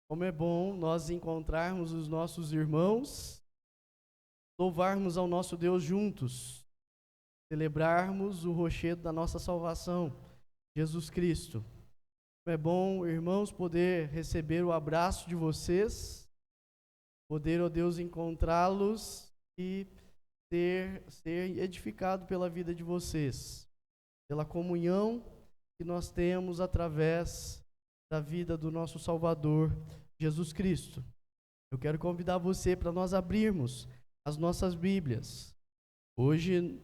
Como é bom nós encontrarmos os nossos irmãos, louvarmos ao nosso Deus juntos, celebrarmos o rochedo da nossa salvação, Jesus Cristo. Como é bom, irmãos, poder receber o abraço de vocês, poder, ó Deus, encontrá-los e ser edificado pela vida de vocês, pela comunhão que nós temos através da vida do nosso Salvador, Jesus Cristo. Eu quero convidar você para nós abrirmos as nossas Bíblias. Hoje,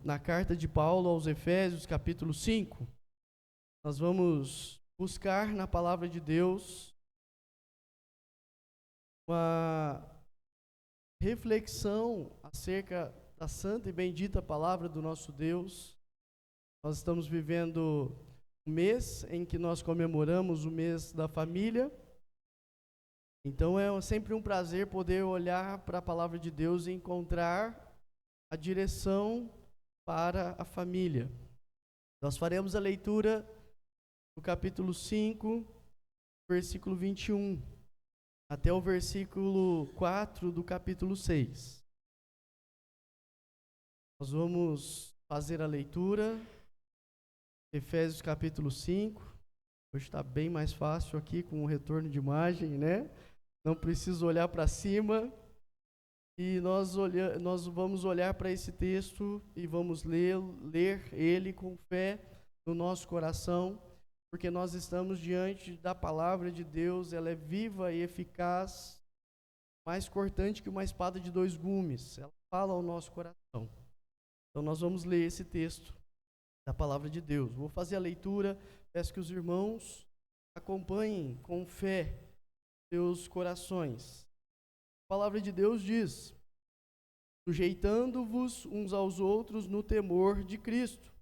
na carta de Paulo aos Efésios, capítulo 5, nós vamos buscar na palavra de Deus uma reflexão acerca da santa e bendita palavra do nosso Deus. Nós estamos vivendo um mês em que nós comemoramos o mês da família. Então é sempre um prazer poder olhar para a palavra de Deus e encontrar a direção para a família. Nós faremos a leitura do capítulo 5, versículo 21, até o versículo 4 do capítulo 6. Nós vamos fazer a leitura, Efésios capítulo 5. Hoje está bem mais fácil aqui com o retorno de imagem, né? Não preciso olhar para cima. E nós vamos olhar para esse texto e vamos ler ele com fé no nosso coração, porque nós estamos diante da palavra de Deus. Ela é viva e eficaz, mais cortante que uma espada de dois gumes. Ela fala ao nosso coração. Então nós vamos ler esse texto da palavra de Deus. Vou fazer a leitura, peço que os irmãos acompanhem com fé seus corações. A palavra de Deus diz: sujeitando-vos uns aos outros no temor de Cristo.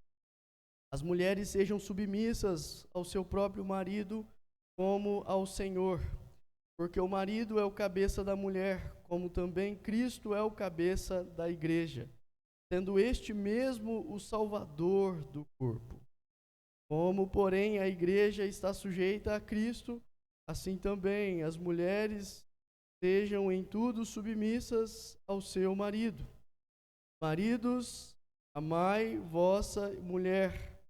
As mulheres sejam submissas ao seu próprio marido, como ao Senhor, porque o marido é o cabeça da mulher, como também Cristo é o cabeça da igreja, sendo este mesmo o Salvador do corpo. Como, porém, a igreja está sujeita a Cristo, assim também as mulheres sejam em tudo submissas ao seu marido. Maridos, amai vossa mulher,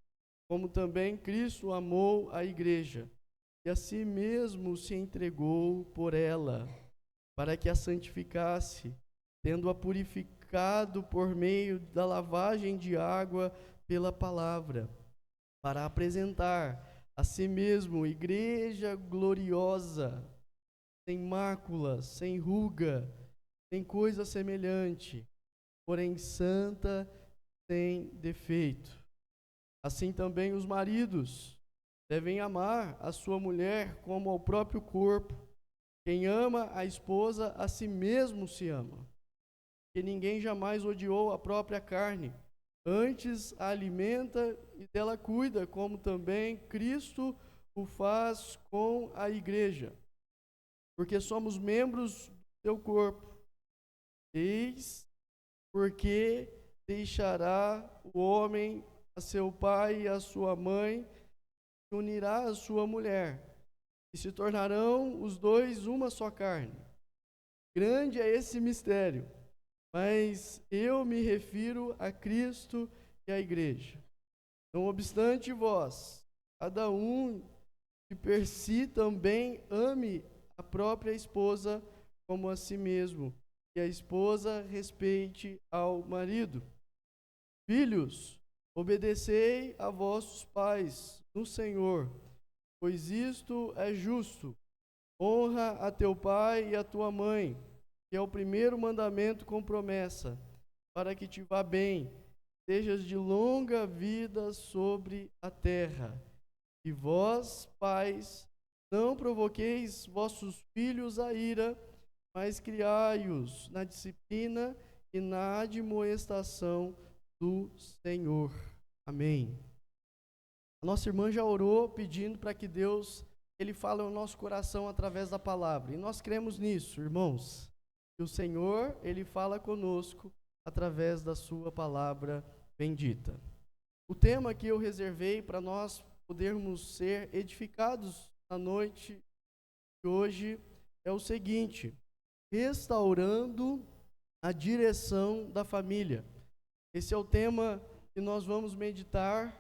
como também Cristo amou a igreja, e a si mesmo se entregou por ela, para que a santificasse, tendo-a purificado por meio da lavagem de água pela palavra, para apresentar a si mesmo igreja gloriosa, sem mácula, sem ruga, sem coisa semelhante, porém santa, sem defeito. Assim também os maridos devem amar a sua mulher como ao próprio corpo. Quem ama a esposa, a si mesmo se ama. Que ninguém jamais odiou a própria carne, antes a alimenta e dela cuida, como também Cristo o faz com a igreja, porque somos membros do seu corpo. Eis porque deixará o homem a seu pai e a sua mãe, e unirá a sua mulher, e se tornarão os dois uma só carne. Grande é esse mistério, mas eu me refiro a Cristo e à igreja. Não obstante vós, cada um de per si também ame a própria esposa como a si mesmo, e a esposa respeite ao marido. Filhos, obedecei a vossos pais no Senhor, pois isto é justo. Honra a teu pai e a tua mãe, que é o primeiro mandamento com promessa, para que te vá bem, sejas de longa vida sobre a terra. E vós, pais, não provoqueis vossos filhos a ira, mas criai-os na disciplina e na admoestação do Senhor. Amém. A nossa irmã já orou pedindo para que Deus, Ele fale ao nosso coração através da palavra. E nós cremos nisso, irmãos. Que o Senhor, Ele fala conosco através da sua palavra bendita. O tema que eu reservei para nós podermos ser edificados na noite de hoje é o seguinte: restaurando a direção da família. Esse é o tema que nós vamos meditar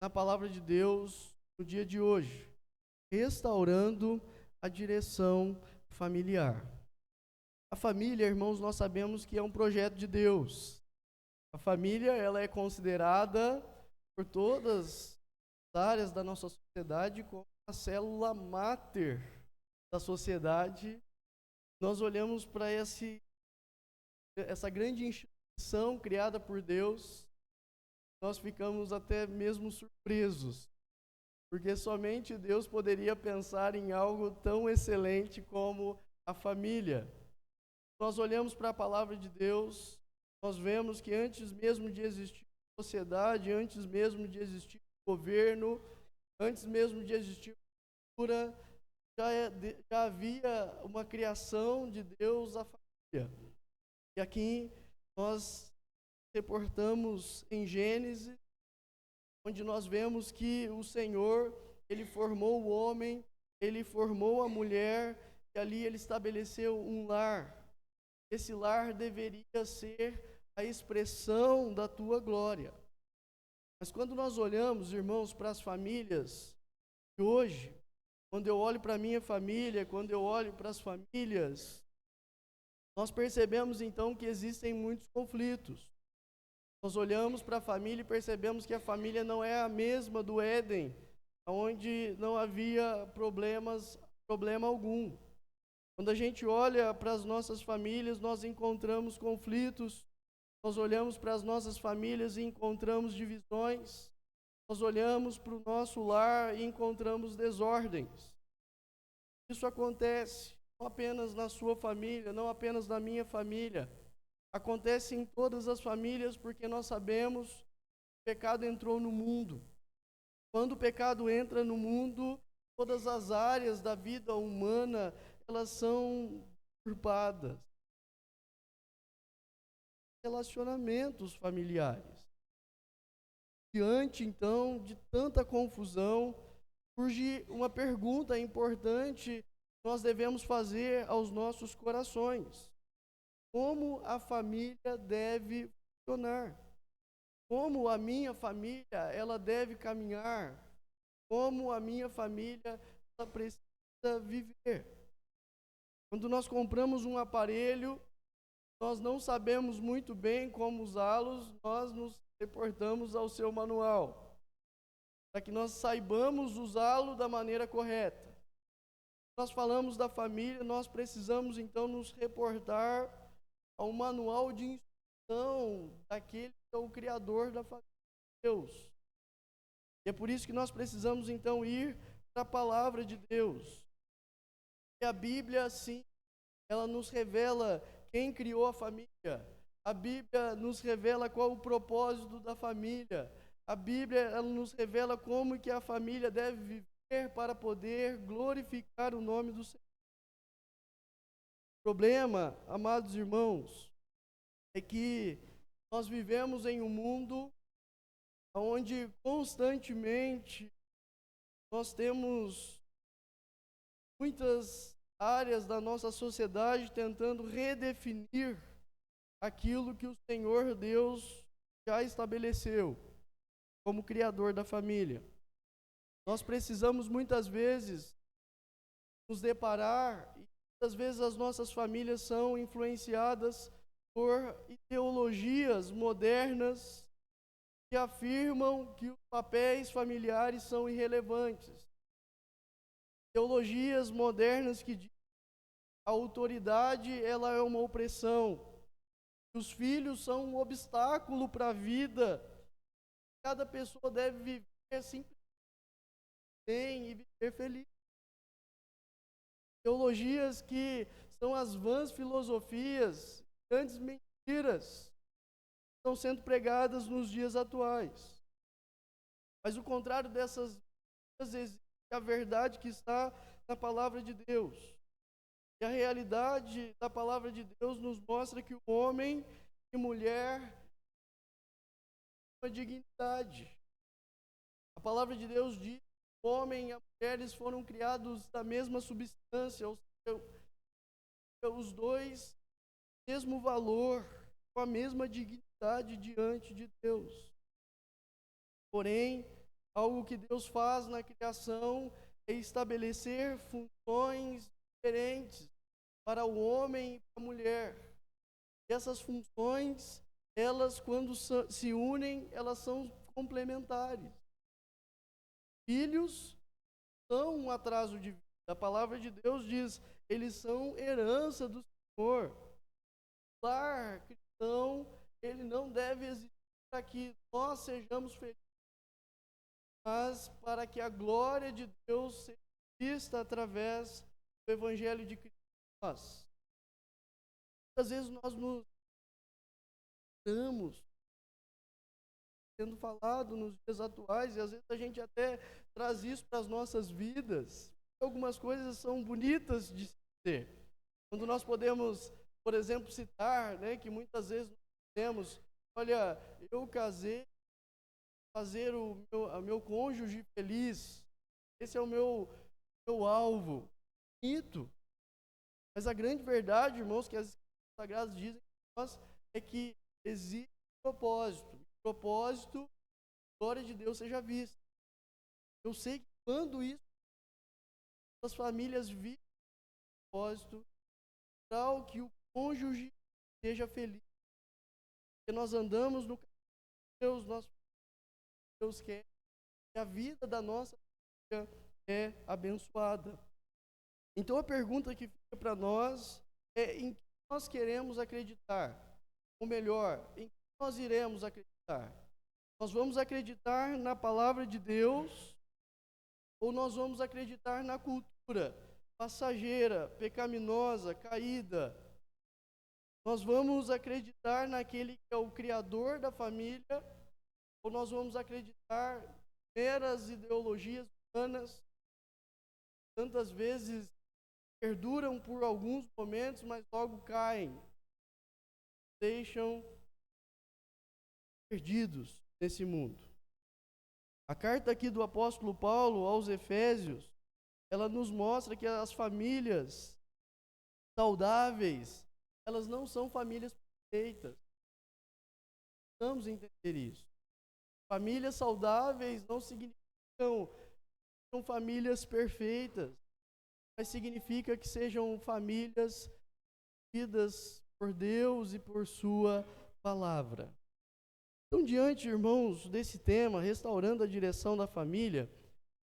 na palavra de Deus no dia de hoje. Restaurando a direção familiar. A família, irmãos, nós sabemos que é um projeto de Deus. A família, ela é considerada por todas as áreas da nossa sociedade como a célula máter da sociedade. Nós olhamos para essa grande instituição criada por Deus, nós ficamos até mesmo surpresos, porque somente Deus poderia pensar em algo tão excelente como a família. Nós olhamos para a palavra de Deus, nós vemos que antes mesmo de existir sociedade, antes mesmo de existir governo, antes mesmo de existir cultura, já havia uma criação de Deus, a família. E aqui nós reportamos em Gênesis, onde nós vemos que o Senhor, Ele formou o homem, Ele formou a mulher, e ali Ele estabeleceu um lar. Esse lar deveria ser a expressão da tua glória. Mas quando nós olhamos, irmãos, para as famílias de hoje, quando eu olho para a minha família, quando eu olho para as famílias, nós percebemos então que existem muitos conflitos. Nós olhamos para a família e percebemos que a família não é a mesma do Éden, onde não havia problema algum. Quando a gente olha para as nossas famílias, nós encontramos conflitos. Nós olhamos para as nossas famílias e encontramos divisões. Nós olhamos para o nosso lar e encontramos desordens. Isso acontece não apenas na sua família, não apenas na minha família. Acontece em todas as famílias, porque nós sabemos que o pecado entrou no mundo. Quando o pecado entra no mundo, todas as áreas da vida humana, elas são turbadas. Relacionamentos familiares. Diante, então, de tanta confusão, surge uma pergunta importante que nós devemos fazer aos nossos corações. Como a família deve funcionar? Como a minha família, ela deve caminhar? Como a minha família, ela precisa viver? Quando nós compramos um aparelho, nós não sabemos muito bem como usá-los, nós nos reportamos ao seu manual, para que nós saibamos usá-lo da maneira correta. Nós falamos da família, nós precisamos então nos reportar ao manual de instrução daquele que é o Criador da família de Deus. E é por isso que nós precisamos então ir para a palavra de Deus. E a Bíblia, sim, ela nos revela quem criou a família. A Bíblia nos revela qual o propósito da família. A Bíblia, ela nos revela como que a família deve viver para poder glorificar o nome do Senhor. O problema, amados irmãos, é que nós vivemos em um mundo onde constantemente nós temos muitas áreas da nossa sociedade tentando redefinir aquilo que o Senhor Deus já estabeleceu como Criador da família. Nós precisamos muitas vezes nos deparar, e muitas vezes as nossas famílias são influenciadas por ideologias modernas que afirmam que os papéis familiares são irrelevantes. Teologias modernas que dizem que a autoridade, ela é uma opressão, que os filhos são um obstáculo para a vida, cada pessoa deve viver simplesmente bem e viver feliz. Teologias que são as vãs filosofias, grandes mentiras, estão sendo pregadas nos dias atuais. Mas o contrário dessas existe a verdade que está na palavra de Deus. E a realidade da palavra de Deus nos mostra que o homem e mulher têm uma dignidade. A palavra de Deus diz que o homem e a mulher eles foram criados da mesma substância, ou seja, os dois, mesmo valor, com a mesma dignidade diante de Deus. Porém, algo que Deus faz na criação é estabelecer funções diferentes para o homem e para a mulher. E essas funções, elas quando se unem, elas são complementares. Filhos são um atraso de vida. A palavra de Deus diz, eles são herança do Senhor. O lar cristão, ele não deve existir para que nós sejamos felizes, mas para que a glória de Deus seja vista através do Evangelho de Cristo. Muitas vezes nós nos estamos sendo falado nos dias atuais, e às vezes a gente até traz isso para as nossas vidas. Algumas coisas são bonitas de ser. Quando nós podemos, por exemplo, citar, né, que muitas vezes nós temos, olha, eu casei, fazer o meu cônjuge feliz, esse é o meu alvo. Bonito. Mas a grande verdade, irmãos, que as Escrituras Sagradas dizem para nós, é que existe propósito. O propósito, a glória de Deus seja vista. Eu sei que quando isso, as famílias vivem o propósito, tal que o cônjuge seja feliz. Porque nós andamos no caminho de Deus, Deus quer que a vida da nossa família é abençoada. Então a pergunta que fica para nós é em que nós queremos acreditar, ou melhor, em que nós iremos acreditar. Nós vamos acreditar na palavra de Deus ou nós vamos acreditar na cultura passageira, pecaminosa, caída? Nós vamos acreditar naquele que é o criador da família ou nós vamos acreditar em meras ideologias humanas, tantas vezes perduram por alguns momentos, mas logo caem, deixam perdidos nesse mundo. A carta aqui do apóstolo Paulo aos Efésios, ela nos mostra que as famílias saudáveis, elas não são famílias perfeitas. Precisamos entender isso. Famílias saudáveis não significam que são famílias perfeitas, mas significa que sejam famílias vividas por Deus e por sua palavra. Então, diante, irmãos, desse tema, restaurando a direção da família,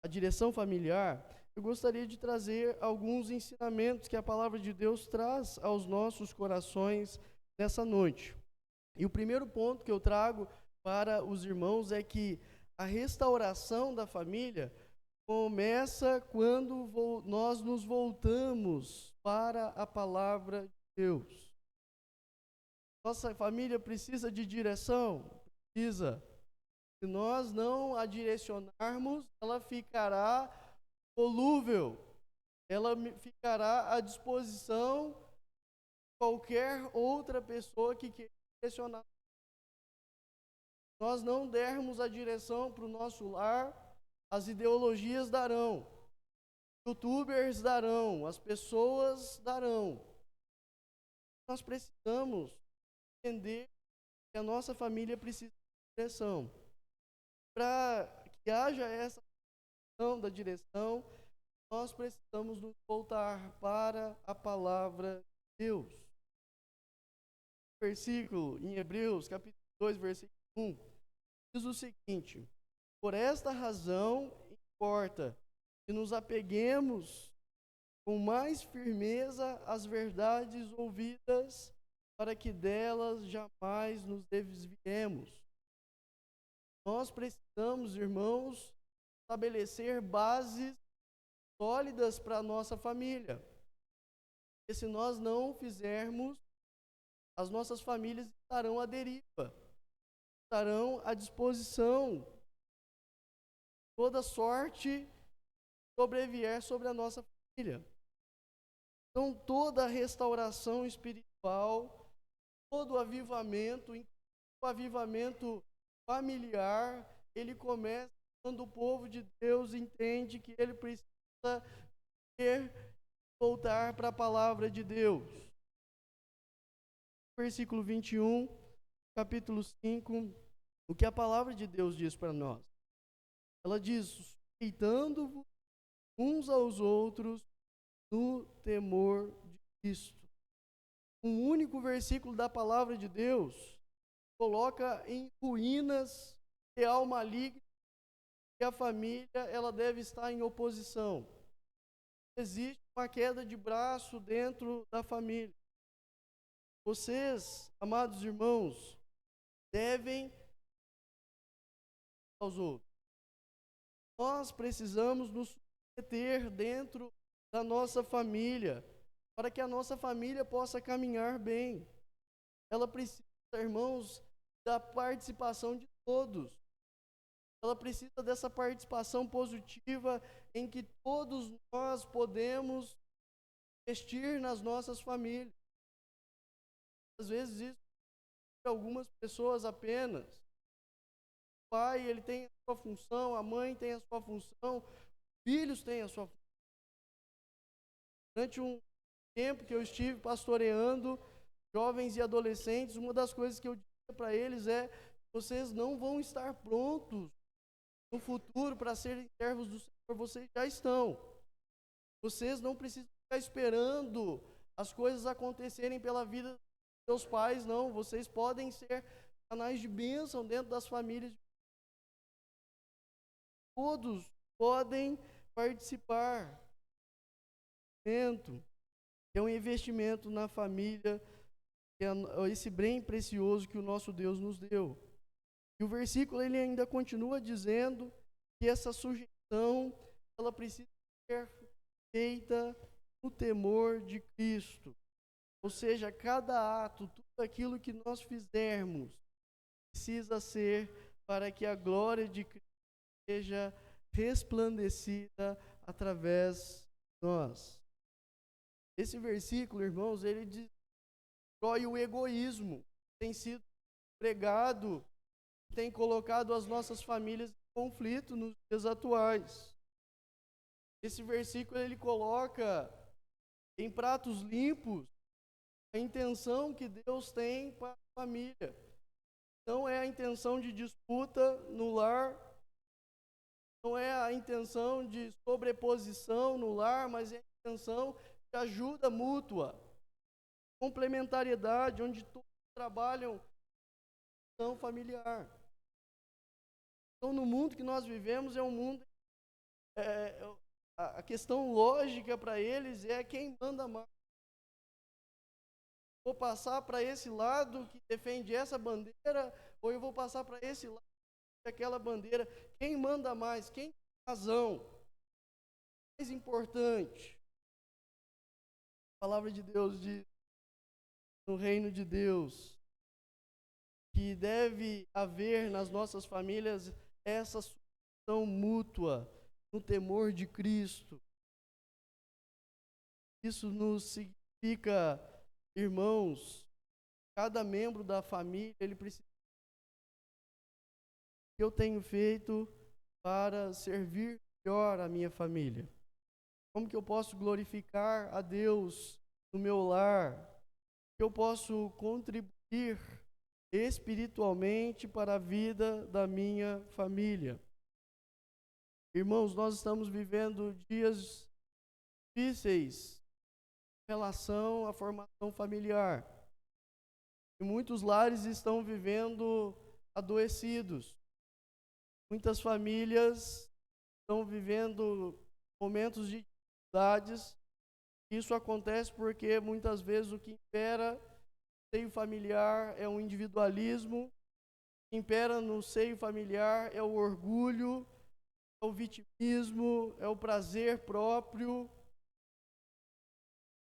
a direção familiar, eu gostaria de trazer alguns ensinamentos que a palavra de Deus traz aos nossos corações nessa noite. E o primeiro ponto que eu trago para os irmãos é que a restauração da família começa quando nós nos voltamos para a palavra de Deus. Nossa família precisa de direção? Precisa. Se nós não a direcionarmos, ela ficará volúvel, ela ficará à disposição de qualquer outra pessoa que queira direcionar. Se nós não dermos a direção para o nosso lar, as ideologias darão, youtubers darão, as pessoas darão. Nós precisamos entender que a nossa família precisa de direção. Para que haja essa questão da direção, nós precisamos nos voltar para a palavra de Deus. Versículo em Hebreus, capítulo 2, versículo 1, diz o seguinte: por esta razão importa que nos apeguemos com mais firmeza às verdades ouvidas, para que delas jamais nos desviemos. Nós precisamos, irmãos, estabelecer bases sólidas para a nossa família. Porque se nós não fizermos, as nossas famílias estarão à deriva, estarão à disposição. Toda sorte sobrevier sobre a nossa família. Então, toda a restauração espiritual, todo o avivamento, o avivamento familiar, ele começa quando o povo de Deus entende que ele precisa voltar para a palavra de Deus. Versículo 21, capítulo 5, o que a palavra de Deus diz para nós. Ela diz: sujeitando-vos uns aos outros no temor de Cristo. Um único versículo da palavra de Deus coloca em ruínas real maligno que a família ela deve estar em oposição. Existe uma queda de braço dentro da família. Vocês, amados irmãos, devem aos outros. Nós precisamos nos submeter dentro da nossa família, para que a nossa família possa caminhar bem. Ela precisa, irmãos, da participação de todos. Ela precisa dessa participação positiva em que todos nós podemos investir nas nossas famílias. Às vezes isso para algumas pessoas apenas. O pai, ele tem a sua função, a mãe tem a sua função, os filhos têm a sua função. Durante um tempo que eu estive pastoreando jovens e adolescentes, uma das coisas que eu dizia para eles é: vocês não vão estar prontos no futuro para serem servos do Senhor, vocês já estão. Vocês não precisam ficar esperando as coisas acontecerem pela vida dos seus pais, não. Vocês podem ser canais de bênção dentro das famílias. Todos podem participar. É um investimento na família, que é esse bem precioso que o nosso Deus nos deu. E o versículo ele ainda continua dizendo que essa sujeição ela precisa ser feita no temor de Cristo. Ou seja, cada ato, tudo aquilo que nós fizermos, precisa ser para que a glória de Cristo seja resplandecida através de nós. Esse versículo, irmãos, ele destrói o egoísmo, tem sido pregado, tem colocado as nossas famílias em conflito nos dias atuais. Esse versículo ele coloca em pratos limpos a intenção que Deus tem para a família. Não é a intenção de disputa no lar, não é a intenção de sobreposição no lar, mas é a intenção de ajuda mútua, complementariedade, onde todos trabalham em familiar. Então, no mundo que nós vivemos, é um mundo. A questão lógica para eles é quem manda mais. Vou passar para esse lado que defende essa bandeira, ou eu vou passar para esse lado que defende aquela bandeira. Quem manda mais? Quem tem razão? Mais importante. A palavra de Deus diz, no reino de Deus, que deve haver nas nossas famílias essa submissão mútua no temor de Cristo. Isso nos significa, irmãos, cada membro da família, ele precisa. O que eu tenho feito para servir melhor a minha família? Como que eu posso glorificar a Deus no meu lar? Que eu posso contribuir espiritualmente para a vida da minha família? Irmãos, nós estamos vivendo dias difíceis em relação à formação familiar. E muitos lares estão vivendo adoecidos. Muitas famílias estão vivendo momentos de dificuldades. Isso acontece porque muitas vezes o que impera no seio familiar é o individualismo. O que impera no seio familiar é o orgulho, é o vitimismo, é o prazer próprio,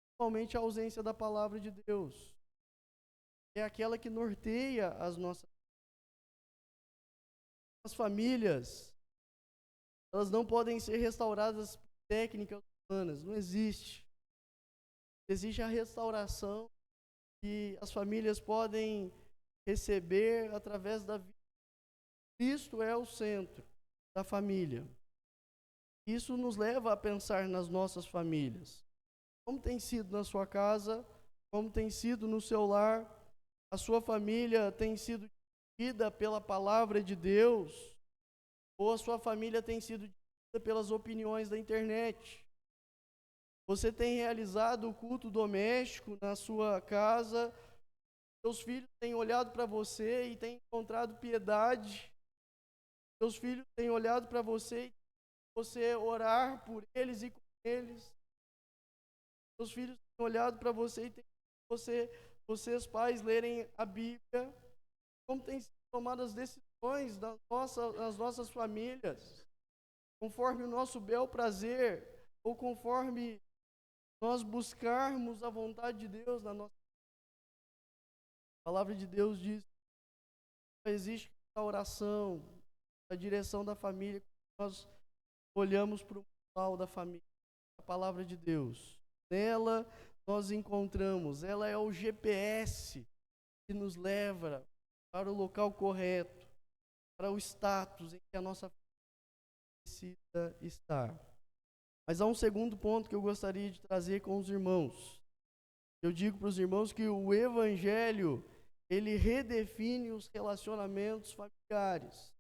principalmente a ausência da palavra de Deus. É aquela que norteia as nossas famílias. Elas não podem ser restauradas por técnicas humanas, não existe. Existe a restauração que as famílias podem receber através da vida. Cristo é o centro. da família. Isso nos leva a pensar nas nossas famílias. Como tem sido na sua casa? Como tem sido no seu lar? A sua família tem sido dirigida pela palavra de Deus? Ou a sua família tem sido dirigida pelas opiniões da internet? Você tem realizado o culto doméstico na sua casa? Seus filhos têm olhado para você e têm encontrado piedade? Seus filhos têm olhado para você e você orar por eles e com eles? Seus filhos têm olhado para você e têm vocês pais lerem a Bíblia? Como têm sido tomadas as decisões nas nossas famílias? Conforme o nosso bel prazer ou conforme nós buscarmos a vontade de Deus na nossa vida? A palavra de Deus diz que existe a oração, a direção da família. Nós olhamos para o mal da família, a palavra de Deus. Nela nós encontramos, ela é o GPS que nos leva para o local correto, para o status em que a nossa família precisa estar. Mas há um segundo ponto que eu gostaria de trazer com os irmãos. Eu digo para os irmãos que o Evangelho, ele redefine os relacionamentos familiares.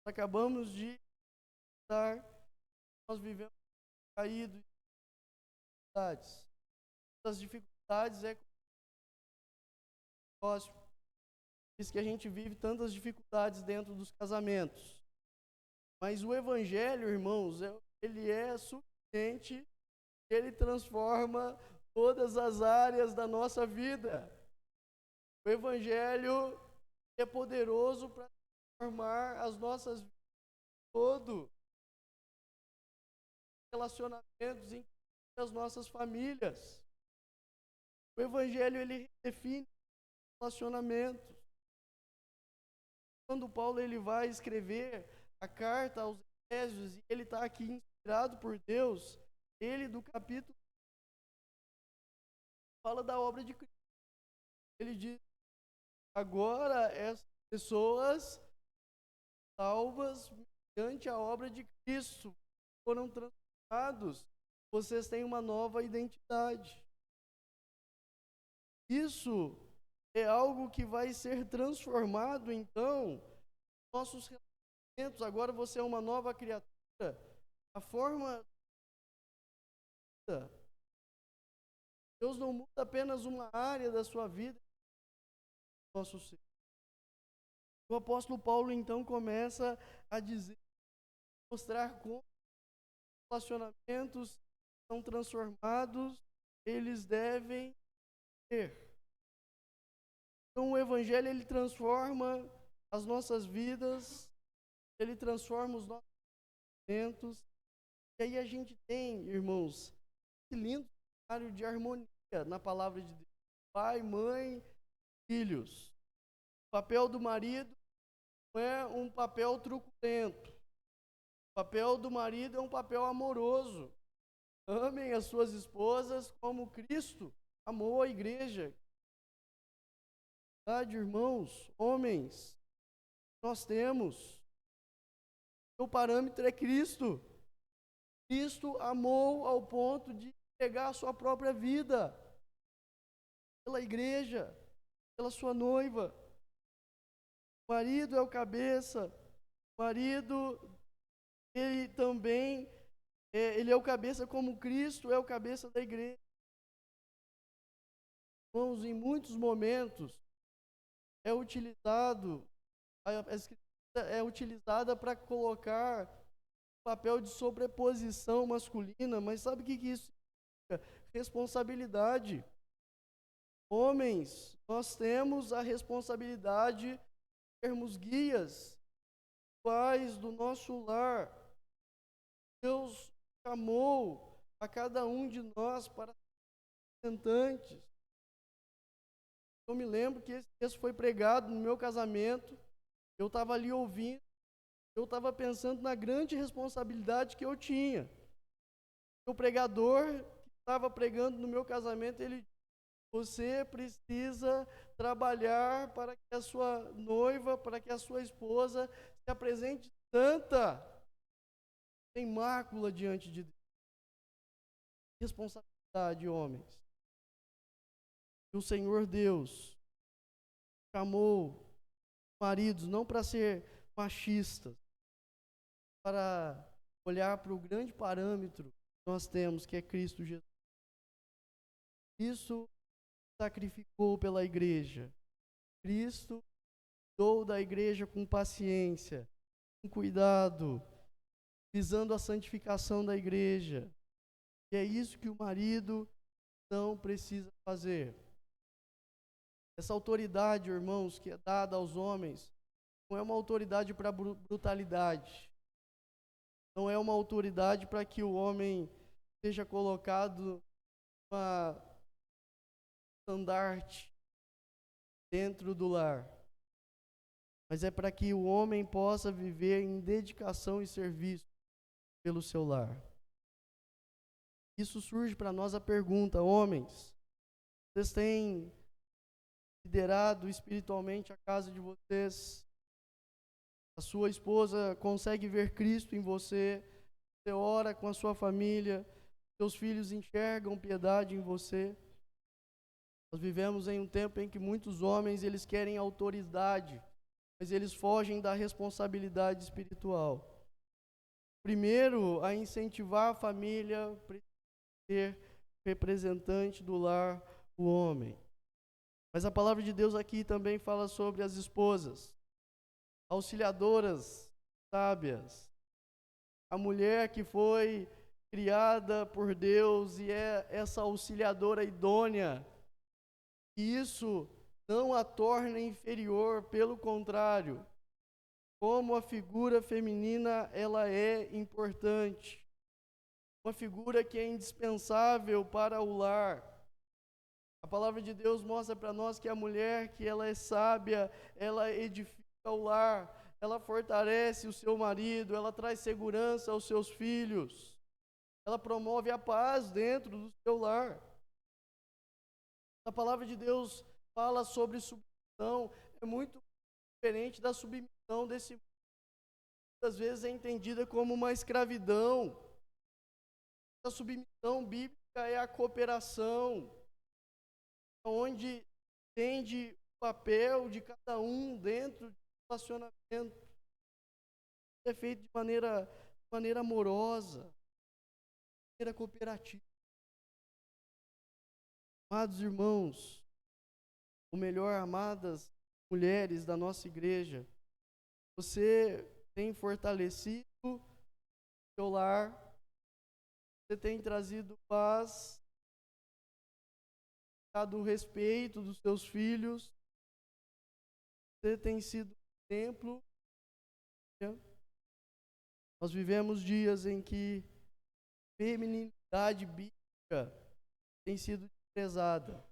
Acabamos de estar, nós vivemos caídos de dificuldades. As dificuldades é próximo. Diz que a gente vive tantas dificuldades dentro dos casamentos. Mas o Evangelho, irmãos, ele é suficiente, ele transforma todas as áreas da nossa vida. O Evangelho é poderoso para transformar as nossas vidas todo. Relacionamentos em as nossas famílias. O Evangelho, ele define relacionamentos. Quando Paulo ele vai escrever a carta aos Efésios, e ele está aqui inspirado por Deus, ele do capítulo fala da obra de Cristo. Ele diz: agora essas pessoas salvas mediante a obra de Cristo foram transformados, vocês têm uma nova identidade. Isso é algo que vai ser transformado, então, nossos relacionamentos. Agora você é uma nova criatura. A forma. Deus não muda apenas uma área da sua vida, nosso ser. O apóstolo Paulo, então, começa a dizer, mostrar como relacionamentos são transformados, eles devem ser. Então, o Evangelho, ele transforma as nossas vidas, ele transforma os nossos momentos. E aí a gente tem, irmãos, esse lindo cenário de harmonia na palavra de Deus. Pai, mãe, filhos. O papel do marido não é um papel truculento. O papel do marido é um papel amoroso. Amem as suas esposas como Cristo amou a igreja. Verdade, irmãos, homens, nós temos. O parâmetro é Cristo. Cristo amou ao ponto de entregar a sua própria vida pela igreja, pela sua noiva. O marido é o cabeça. O marido, ele também, ele é o cabeça como Cristo é o cabeça da igreja. Irmãos, em muitos momentos é utilizado, a escritura é utilizada para colocar papel de sobreposição masculina, mas sabe o que isso significa? Responsabilidade. Homens, nós temos a responsabilidade de sermos guias, pais do nosso lar. Deus chamou a cada um de nós para ser representantes. Eu me lembro que esse texto foi pregado no meu casamento, eu estava ali ouvindo, eu estava pensando na grande responsabilidade que eu tinha. O pregador que estava pregando no meu casamento, ele disse: você precisa trabalhar para que a sua noiva, para que a sua esposa se apresente santa, sem mácula diante de Deus. Responsabilidade, homens. E o Senhor Deus chamou maridos não para ser machistas, para olhar para o grande parâmetro que nós temos, que é Cristo Jesus. Isso sacrificou pela igreja. Cristo cuidou da igreja com paciência, com cuidado, visando a santificação da igreja. E é isso que o marido não precisa fazer. Essa autoridade, irmãos, que é dada aos homens, não é uma autoridade para brutalidade. Não é uma autoridade para que o homem seja colocado uma estandarte dentro do lar. Mas é para que o homem possa viver em dedicação e serviço pelo seu lar. Isso surge para nós a pergunta: homens, vocês têm liderado espiritualmente a casa de vocês? A sua esposa consegue ver Cristo em você? Você ora com a sua família? Seus filhos enxergam piedade em você? Nós vivemos em um tempo em que muitos homens, eles querem autoridade, mas eles fogem da responsabilidade espiritual. Primeiro, a incentivar a família, ser representante do lar, o homem. Mas a palavra de Deus aqui também fala sobre as esposas, auxiliadoras sábias. A mulher que foi criada por Deus e é essa auxiliadora idônea. E isso não a torna inferior, pelo contrário. Como a figura feminina, ela é importante. Uma figura que é indispensável para o lar. A palavra de Deus mostra para nós que a mulher, que ela é sábia, ela edifica o lar, ela fortalece o seu marido, ela traz segurança aos seus filhos, ela promove a paz dentro do seu lar. A palavra de Deus fala sobre submissão, é muito diferente da submissão desse mundo. Muitas vezes é entendida como uma escravidão. A submissão bíblica é a cooperação, onde entende o papel de cada um dentro do relacionamento. É feito de maneira amorosa, de maneira cooperativa. Amados irmãos, ou melhor, amadas mulheres da nossa igreja, você tem fortalecido o seu lar, você tem trazido paz, dado o respeito dos seus filhos, você tem sido um exemplo. Nós vivemos dias em que a feminilidade bíblica tem sido desprezada.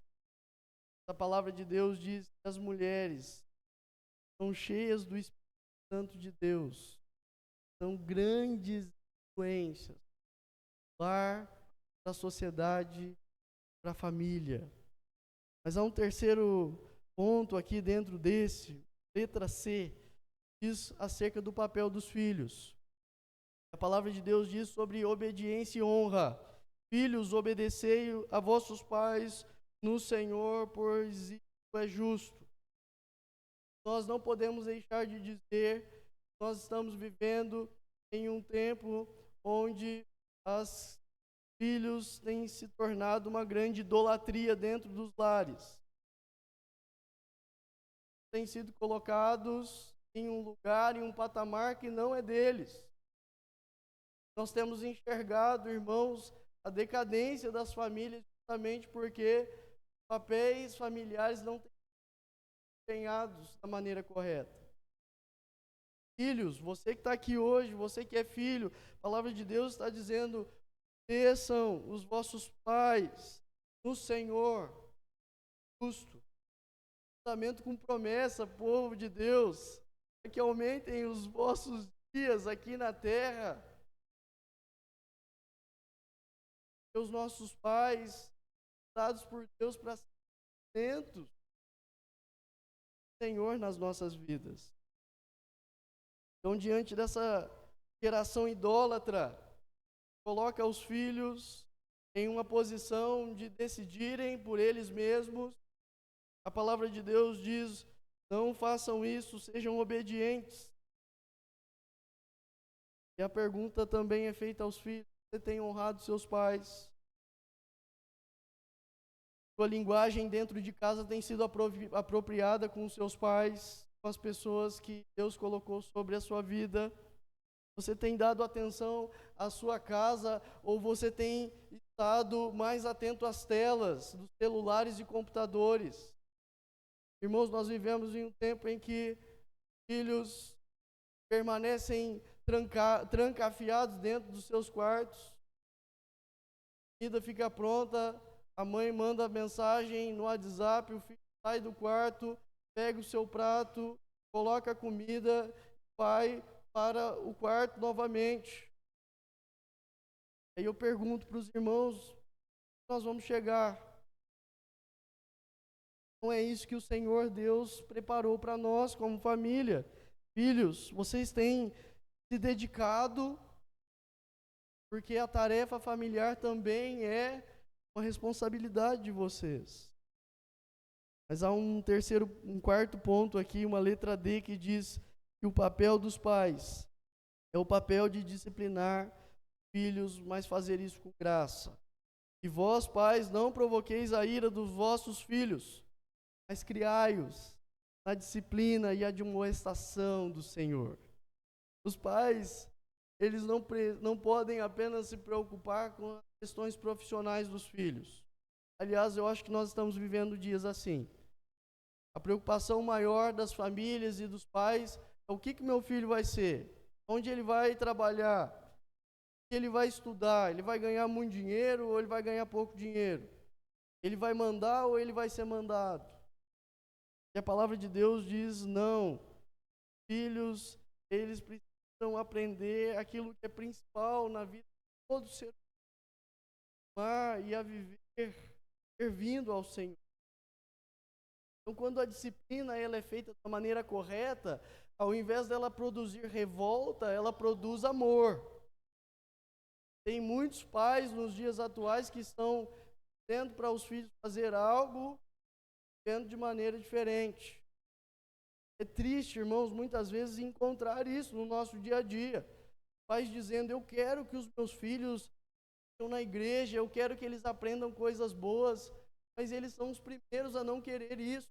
A palavra de Deus diz que as mulheres são cheias do Espírito Santo de Deus, são grandes influências para a sociedade, para a família. Mas há um terceiro ponto aqui dentro desse, letra C, diz acerca do papel dos filhos. A palavra de Deus diz sobre obediência e honra. Filhos, obedecei a vossos pais no Senhor, pois isso é justo. Nós não podemos deixar de dizer que nós estamos vivendo em um tempo onde os filhos têm se tornado uma grande idolatria dentro dos lares. Têm sido colocados em um lugar, em um patamar que não é deles. Nós temos enxergado, irmãos, a decadência das famílias justamente porque papéis familiares não têm sido empenhados da maneira correta. Filhos, você que está aqui hoje, você que é filho, a palavra de Deus está dizendo: obedeçam os vossos pais no Senhor, justo. Fundamento com promessa, povo de Deus, é que aumentem os vossos dias aqui na terra. Os nossos pais, dados por Deus para ser Senhor nas nossas vidas. Então, diante dessa geração idólatra, coloca os filhos em uma posição de decidirem por eles mesmos. A palavra de Deus diz: não façam isso, sejam obedientes. E a pergunta também é feita aos filhos: você tem honrado seus pais? Sua linguagem dentro de casa tem sido apropriada com os seus pais, com as pessoas que Deus colocou sobre a sua vida? Você tem dado atenção à sua casa ou você tem estado mais atento às telas dos celulares e computadores? Irmãos, nós vivemos em um tempo em que filhos permanecem trancafiados dentro dos seus quartos. A comida fica pronta, a mãe manda mensagem no WhatsApp, o filho sai do quarto, pega o seu prato, coloca a comida, vai para o quarto novamente. Aí eu pergunto para os irmãos: nós vamos chegar? Não é isso que o Senhor Deus preparou para nós como família. Filhos, vocês têm se dedicado, porque a tarefa familiar também é uma responsabilidade de vocês. Mas há um quarto ponto aqui, uma letra D, que diz que o papel dos pais é o papel de disciplinar filhos, mas fazer isso com graça. E vós, pais, não provoqueis a ira dos vossos filhos, mas criai-os na disciplina e admoestação do Senhor. Os pais, eles não podem apenas se preocupar com as questões profissionais dos filhos. Aliás, eu acho que nós estamos vivendo dias assim. A preocupação maior das famílias e dos pais é o que meu filho vai ser, onde ele vai trabalhar, o que ele vai estudar, ele vai ganhar muito dinheiro ou ele vai ganhar pouco dinheiro, ele vai mandar ou ele vai ser mandado. E a palavra de Deus diz: não, filhos, eles precisam aprender aquilo que é principal na vida de todo ser humano, e a viver servindo ao Senhor. Então, quando a disciplina ela é feita da maneira correta, ao invés dela produzir revolta, ela produz amor. Tem muitos pais nos dias atuais que estão dizendo para os filhos fazer algo, vendo de maneira diferente. É triste, irmãos, muitas vezes encontrar isso no nosso dia a dia. Pais dizendo: eu quero que os meus filhos estejam na igreja, eu quero que eles aprendam coisas boas, mas eles são os primeiros a não querer isso.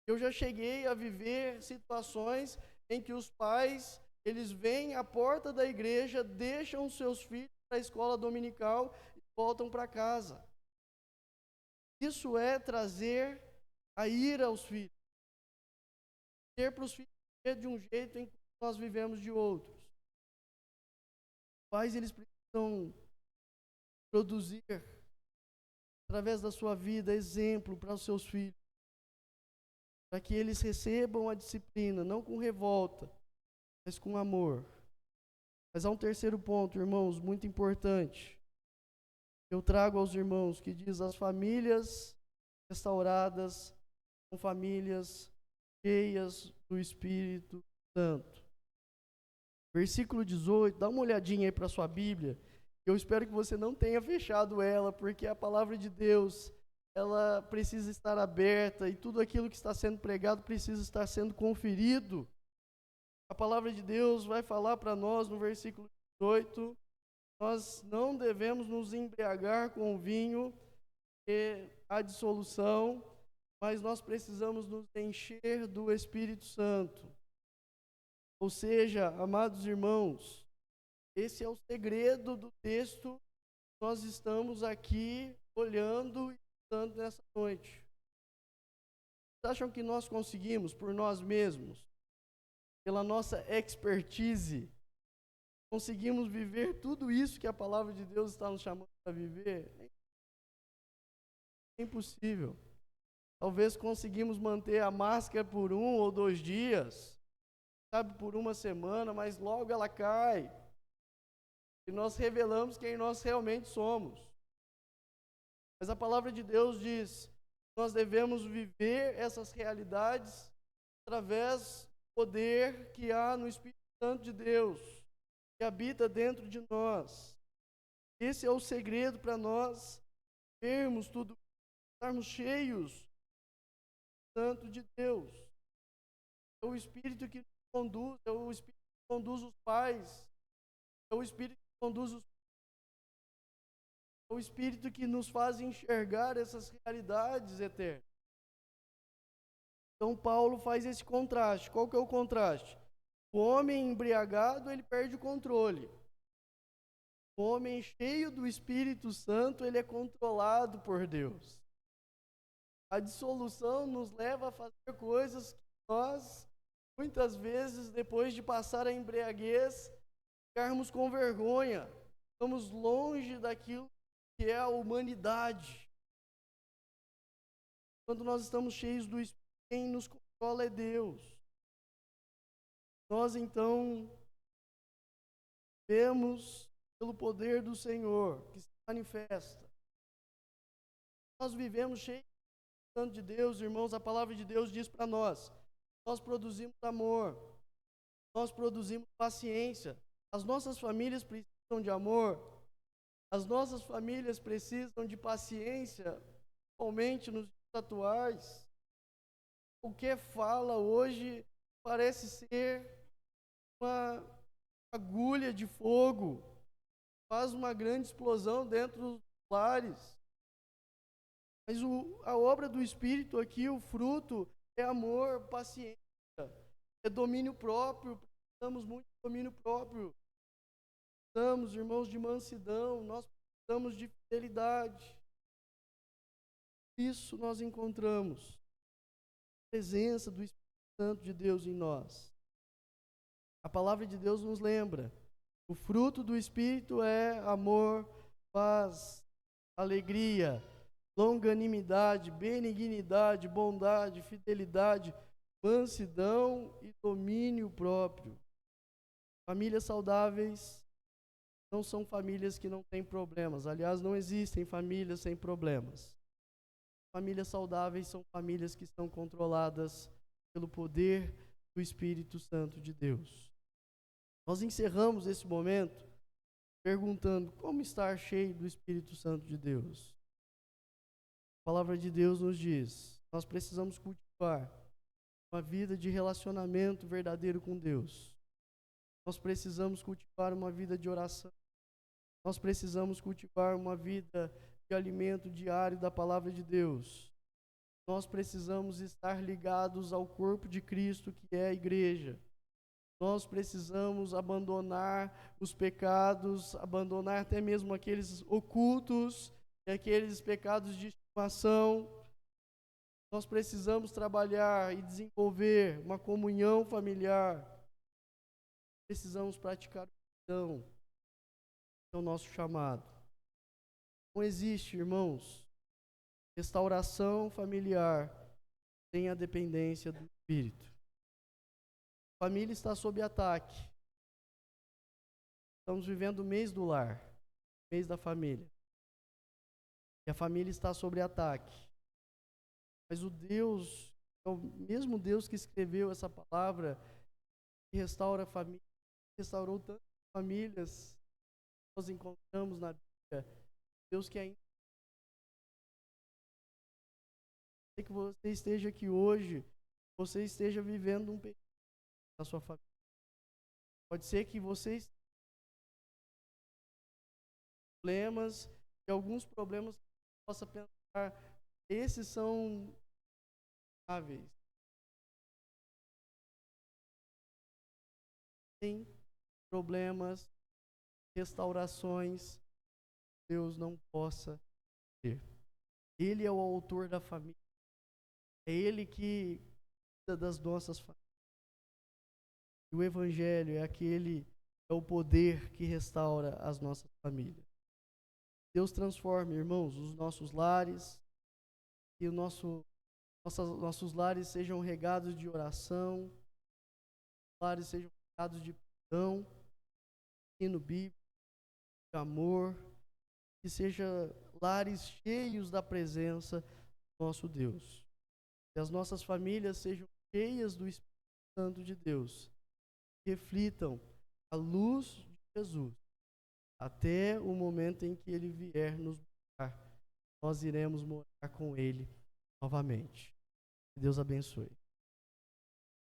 Eu já cheguei a viver situações em que os pais, eles vêm à porta da igreja, deixam os seus filhos para a escola dominical e voltam para casa. Isso é trazer a ira aos filhos. Ter para os filhos de um jeito em que nós vivemos de outros. Os pais, eles precisam produzir, através da sua vida, exemplo para os seus filhos, para que eles recebam a disciplina, não com revolta, mas com amor. Mas há um terceiro ponto, irmãos, muito importante. Eu trago aos irmãos, que diz: as famílias restauradas são famílias cheias do Espírito Santo. Versículo 18, dá uma olhadinha aí para a sua Bíblia. Eu espero que você não tenha fechado ela, porque a palavra de Deus, ela precisa estar aberta e tudo aquilo que está sendo pregado precisa estar sendo conferido. A palavra de Deus vai falar para nós no versículo 18, nós não devemos nos embriagar com o vinho e a dissolução, mas nós precisamos nos encher do Espírito Santo. Ou seja, amados irmãos, esse é o segredo do texto que nós estamos aqui olhando e estudando nessa noite. Vocês acham que nós conseguimos, por nós mesmos, pela nossa expertise, conseguimos viver tudo isso que a palavra de Deus está nos chamando para viver? É impossível. Talvez conseguimos manter a máscara por 1 ou 2 dias, sabe, por uma semana, mas logo ela cai. E nós revelamos quem nós realmente somos. Mas a palavra de Deus diz: nós devemos viver essas realidades através poder que há no Espírito Santo de Deus, que habita dentro de nós. Esse é o segredo para nós vermos tudo, estarmos cheios do Santo de Deus. É o Espírito que nos conduz, é o Espírito que conduz os pais, é o Espírito que conduz os é o Espírito que nos faz enxergar essas realidades eternas. Então Paulo faz esse contraste. Qual que é o contraste? O homem embriagado, ele perde o controle. O homem cheio do Espírito Santo, ele é controlado por Deus. A dissolução nos leva a fazer coisas que nós, muitas vezes, depois de passar a embriaguez, ficarmos com vergonha. Estamos longe daquilo que é a humanidade. Quando nós estamos cheios do Espírito, quem nos controla é Deus. Nós, então, vemos pelo poder do Senhor, que se manifesta. Nós vivemos cheios do Santo de Deus, irmãos, a palavra de Deus diz para nós produzimos amor, nós produzimos paciência. As nossas famílias precisam de amor, as nossas famílias precisam de paciência, principalmente nos dias atuais. O que fala hoje parece ser uma agulha de fogo, faz uma grande explosão dentro dos lares. Mas a obra do Espírito aqui, o fruto, é amor, paciência, é domínio próprio. Precisamos muito de domínio próprio. Precisamos, irmãos, de mansidão, nós precisamos de fidelidade. Isso nós encontramos a presença do Espírito Santo de Deus em nós. A palavra de Deus nos lembra, o fruto do Espírito é amor, paz, alegria, longanimidade, benignidade, bondade, fidelidade, mansidão e domínio próprio. Famílias saudáveis não são famílias que não têm problemas. Aliás, não existem famílias sem problemas. Famílias saudáveis são famílias que estão controladas pelo poder do Espírito Santo de Deus. Nós encerramos esse momento perguntando como estar cheio do Espírito Santo de Deus. A palavra de Deus nos diz, nós precisamos cultivar uma vida de relacionamento verdadeiro com Deus. Nós precisamos cultivar uma vida de oração. Nós precisamos cultivar uma vida de alimento diário da palavra de Deus. Nós precisamos estar ligados ao corpo de Cristo, que é a igreja. Nós precisamos abandonar os pecados, abandonar até mesmo aqueles ocultos e aqueles pecados de estimação. Nós precisamos trabalhar e desenvolver uma comunhão familiar. Precisamos praticar o perdão. É o nosso chamado. Não existe, irmãos, restauração familiar sem a dependência do Espírito. A família está sob ataque. Estamos vivendo o mês do lar, o mês da família. E a família está sob ataque. Mas o Deus, é o mesmo Deus que escreveu essa palavra, que restaura a família, restaurou tantas famílias que nós encontramos na Bíblia. Deus que ainda que você esteja aqui hoje, você esteja vivendo um período na sua família. Pode ser que você esteja com problemas, e alguns problemas que você possa pensar, esses são graves. Tem problemas, restaurações, Deus não possa ter. Ele é o autor da família. É Ele que cuida das nossas famílias. E o Evangelho é o poder que restaura as nossas famílias. Deus transforme, irmãos, os nossos lares, que nossos lares sejam regados de oração, lares sejam regados de perdão, ensino bíblico, de amor, que sejam lares cheios da presença do nosso Deus. Que as nossas famílias sejam cheias do Espírito Santo de Deus, reflitam a luz de Jesus até o momento em que Ele vier nos buscar. Nós iremos morar com Ele novamente. Que Deus abençoe.